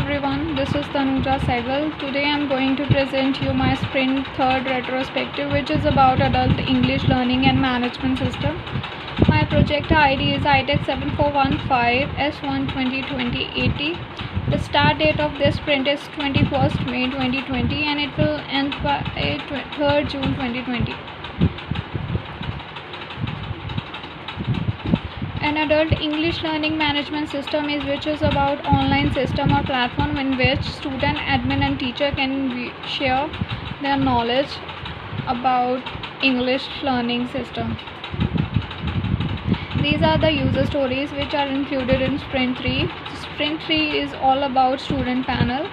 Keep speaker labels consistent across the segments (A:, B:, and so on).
A: everyone, this is Tanuja Sehgal. Today I am going to present you my Sprint 3rd retrospective, which is about adult English learning and management system. My project ID is ITEC 7415 S1 2020 80. The start date of this sprint is 21st May 2020 and it will end by 3rd June 2020. An adult English learning management system which is about online system or platform in which student, admin and teacher can share their knowledge about English learning system. These are the user stories which are included in Sprint 3. Sprint 3 is all about student panel.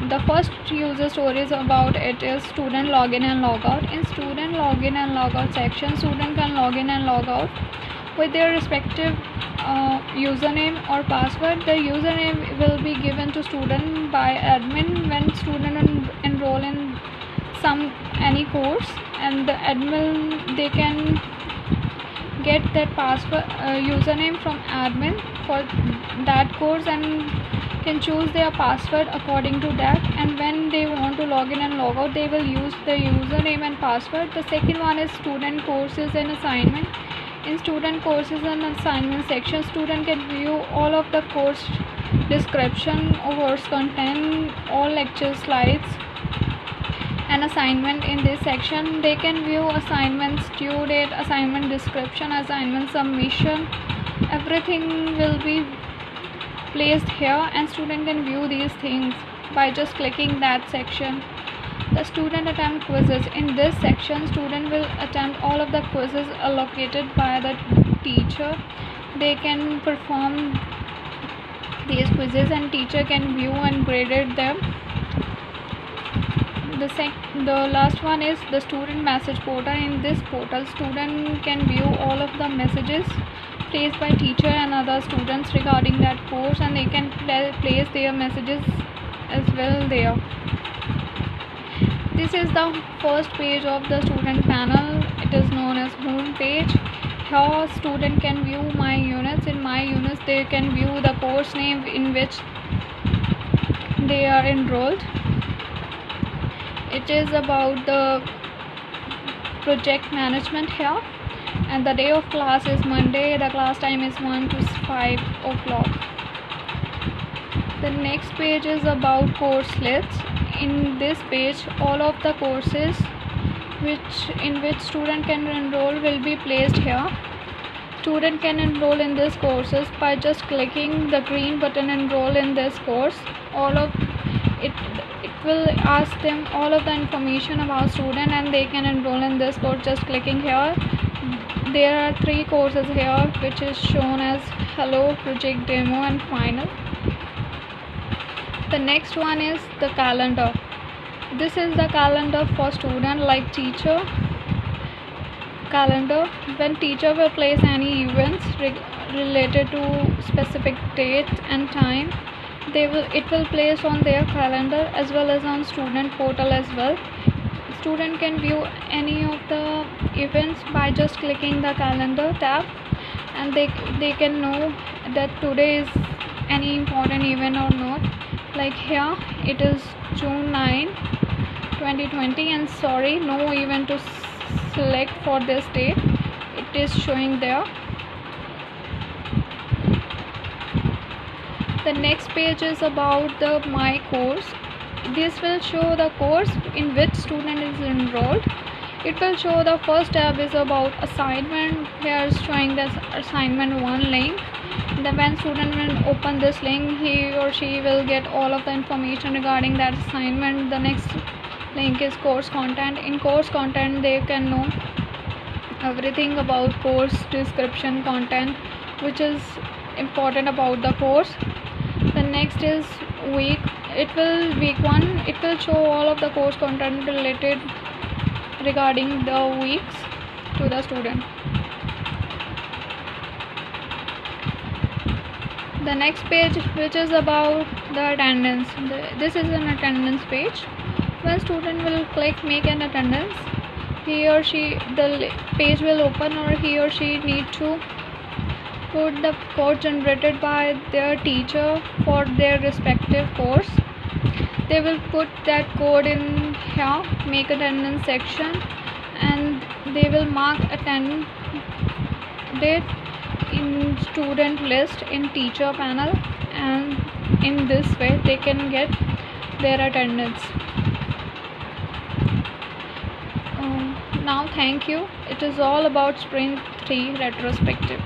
A: The first user story is about it is student login and logout. In student login and logout section, student can log in and log out with their respective username or password. The username will be given to student by admin when student enroll in any course, and the admin they can get that password username from admin for that course and can choose their password according to that, and when they want to log in and log out they will use the username and password. The second one is student courses and assignment. In student courses and assignment section, student can view all of the course description, course content, all lecture slides and assignment. In this section they can view assignments, due date, assignment description, assignment submission. Everything will be placed here and student can view these things by just clicking that section. The student attempt quizzes. In this section, student will attempt all of the quizzes allocated by the teacher. They can perform these quizzes and teacher can view and graded them. The last one is the student message portal. In this portal, student can view all of the messages placed by teacher and other students regarding that course, and they can place their messages as well there. This is the first page of the student panel. It is known as home page. Here student can view my units. In my units they can view the course name in which they are enrolled. It is about the project management here, and the day of class is Monday. The class time is 1 to 5 o'clock. The next page is about course lists. In this page, all of the courses in which student can enroll will be placed here. Student can enroll in these courses by just clicking the green button, enroll in this course. All of it will ask them all of the information about student and they can enroll in this course just clicking here. There are 3 courses here which is shown as hello, project demo and final. The next one is the calendar. This is the calendar for student, like teacher calendar. When teacher will place any events related to specific date and time, it will place on their calendar as well as on student portal as well. Student can view any of the events by just clicking the calendar tab, and they can know that today is any important event or not. Like here it is June 9 2020 and sorry, no event to select for this date. It is showing there. The next page is about the my course. This will show the course in which student is enrolled. It will show the first tab is about assignment. Here is showing this assignment 1 link. Then when student will open this link, he or she will get all of the information regarding that assignment. The next link is course content. In course content they can know everything about course description content which is important about the course. The next is week. Week 1 it will show all of the course content related regarding the weeks to the student. The next page which is about the attendance. This is an attendance page. When student will click make an attendance, he or she the page will open, or he or she need to put the code generated by their teacher for their respective course. They will put that code in here, make attendance section, and they will mark attended in student list in teacher panel, and in this way they can get their attendance. Now thank you. It is all about Sprint 3 retrospective.